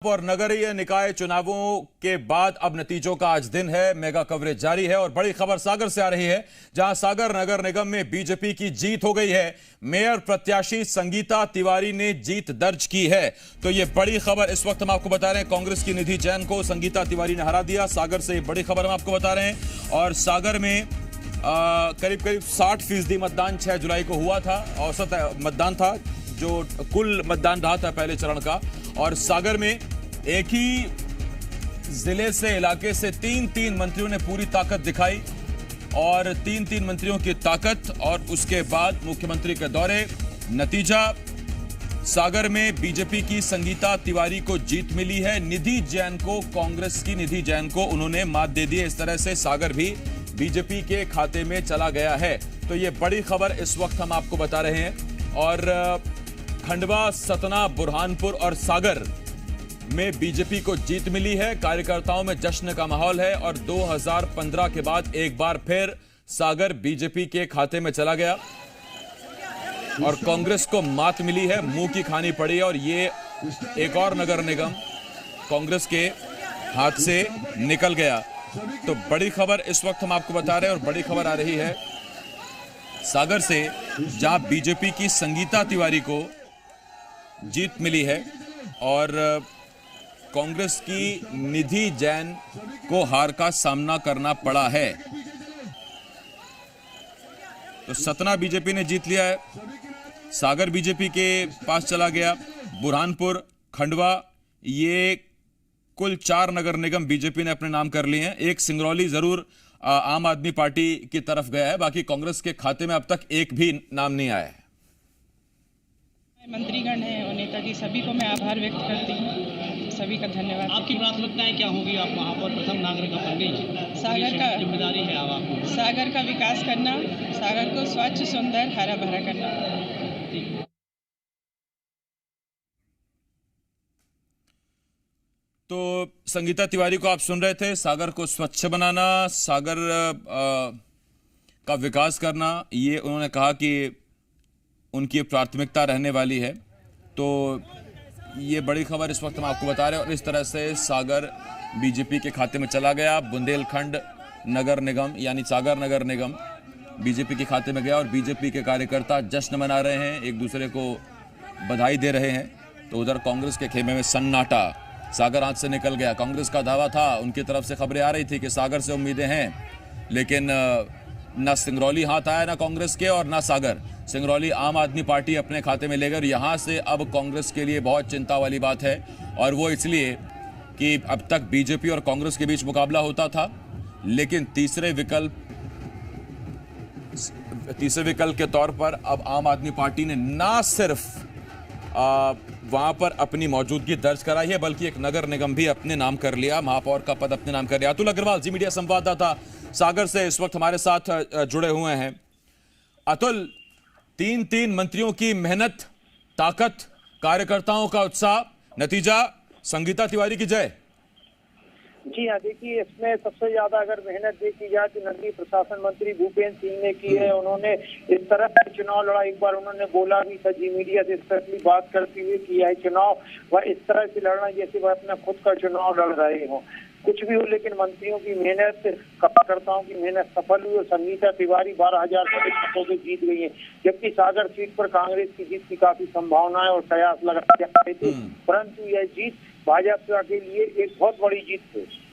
और नगरीय निकाय चुनावों के बाद अब नतीजों का आज दिन है। मेगा कवरेज जारी है और बड़ी खबर सागर से आ रही है, जहां सागर नगर निगम में बीजेपी की जीत हो गई है। मेयर प्रत्याशी संगीता तिवारी ने जीत दर्ज की है। तो ये बड़ी खबर इस वक्त हम आपको बता रहे हैं। कांग्रेस की निधि जैन को संगीता तिवारी ने हरा दिया। सागर से बड़ी खबर हम आपको बता रहे हैं। और सागर में करीब 60% मतदान 6 जुलाई को हुआ था। औसत मतदान था जो कुल मतदान रहा था पहले चरण का। और सागर में एक ही जिले से इलाके से तीन मंत्रियों ने पूरी ताकत दिखाई और तीन मंत्रियों की ताकत और उसके बाद मुख्यमंत्री के दौरे। नतीजा, सागर में बीजेपी की संगीता तिवारी को जीत मिली है। निधि जैन को, कांग्रेस की निधि जैन को उन्होंने मात दे दी। इस तरह से सागर भी बीजेपी के खाते में चला गया है। तो ये बड़ी खबर इस वक्त हम आपको बता रहे हैं। और खंडवा, सतना, बुरहानपुर और सागर में बीजेपी को जीत मिली है। कार्यकर्ताओं में जश्न का माहौल है और 2015 के बाद एक बार फिर सागर बीजेपी के खाते में चला गया और कांग्रेस को मात मिली है, मुंह की खानी पड़ी। और ये एक और नगर निगम कांग्रेस के हाथ से निकल गया। तो बड़ी खबर इस वक्त हम आपको बता रहे हैं। और बड़ी खबर आ रही है सागर से, जहां बीजेपी की संगीता तिवारी को जीत मिली है और कांग्रेस की निधि जैन को हार का सामना करना पड़ा है। तो सतना बीजेपी ने जीत लिया है, सागर बीजेपी के पास चला गया, बुरहानपुर, खंडवा, ये कुल 4 नगर निगम बीजेपी ने अपने नाम कर लिए हैं। एक सिंगरौली जरूर आम आदमी पार्टी की तरफ गया है, बाकी कांग्रेस के खाते में अब तक एक भी नाम नहीं आया है। मंत्रीगण हैं और नेताजी सभी को मैं आभार व्यक्त करती हूँ, सभी का धन्यवाद। आपकी प्राथमिकताएं क्या होगी? आप महापौर प्रथम नागरिक बन गई, सागर का जिम्मेदारी है अब आपको। सागर का विकास करना, सागर को स्वच्छ, सुंदर, हरा भरा करना। तो संगीता तिवारी को आप सुन रहे थे। सागर को स्वच्छ बनाना, सागर का विकास करना, ये उन्होंने कहा कि उनकी प्राथमिकता रहने वाली है। तो ये बड़ी खबर इस वक्त हम आपको बता रहे हैं। और इस तरह से सागर बीजेपी के खाते में चला गया। बुंदेलखंड नगर निगम यानी सागर नगर निगम बीजेपी के खाते में गया और बीजेपी के कार्यकर्ता जश्न मना रहे हैं, एक दूसरे को बधाई दे रहे हैं। तो उधर कांग्रेस के खेमे में सन्नाटा, सागर हाथ से निकल गया। कांग्रेस का दावा था, उनकी तरफ से खबरें आ रही थी कि सागर से उम्मीदें हैं, लेकिन ना सिंगरौली हाथ आया ना कांग्रेस के और ना सागर। सिंगरौली आम आदमी पार्टी अपने खाते में लेकर यहां से अब कांग्रेस के लिए बहुत चिंता वाली बात है। और वो इसलिए कि अब तक बीजेपी और कांग्रेस के बीच मुकाबला होता था, लेकिन तीसरे विकल्प के तौर पर अब आम आदमी पार्टी ने ना सिर्फ वहां पर अपनी मौजूदगी दर्ज कराई है, बल्कि एक नगर निगम भी अपने नाम कर लिया, महापौर का पद अपने नाम कर लिया। अतुल अग्रवाल, जी मीडिया संवाददाता सागर से इस वक्त हमारे साथ जुड़े हुए हैं। अतुल, तीन मंत्रियों की मेहनत, ताकत, कार्यकर्ताओं का उत्साह, नतीजा संगीता तिवारी की जय। जी हाँ, देखिए इसमें सबसे ज्यादा अगर मेहनत देखी जाए तो नगरीय प्रशासन मंत्री भूपेंद्र सिंह ने की है। उन्होंने इस तरह का चुनाव लड़ा। एक बार उन्होंने बोला भी था जी मीडिया से स्पेशली बात करते हुए कि यह चुनाव वह इस तरह से लड़ना जैसे वह अपना खुद का चुनाव लड़ रहे हो। कुछ भी हो, लेकिन मंत्रियों की मेहनत, कार्यकर्ताओं की मेहनत सफल हुई और संगीता तिवारी 12,000 से अधिक मतों से जीत गई है। जबकि सागर सीट पर कांग्रेस की जीत की काफी संभावनाएं और कयास लगाए जा रहे थे, परंतु यह जीत भाजपा के लिए एक बहुत बड़ी जीत थी।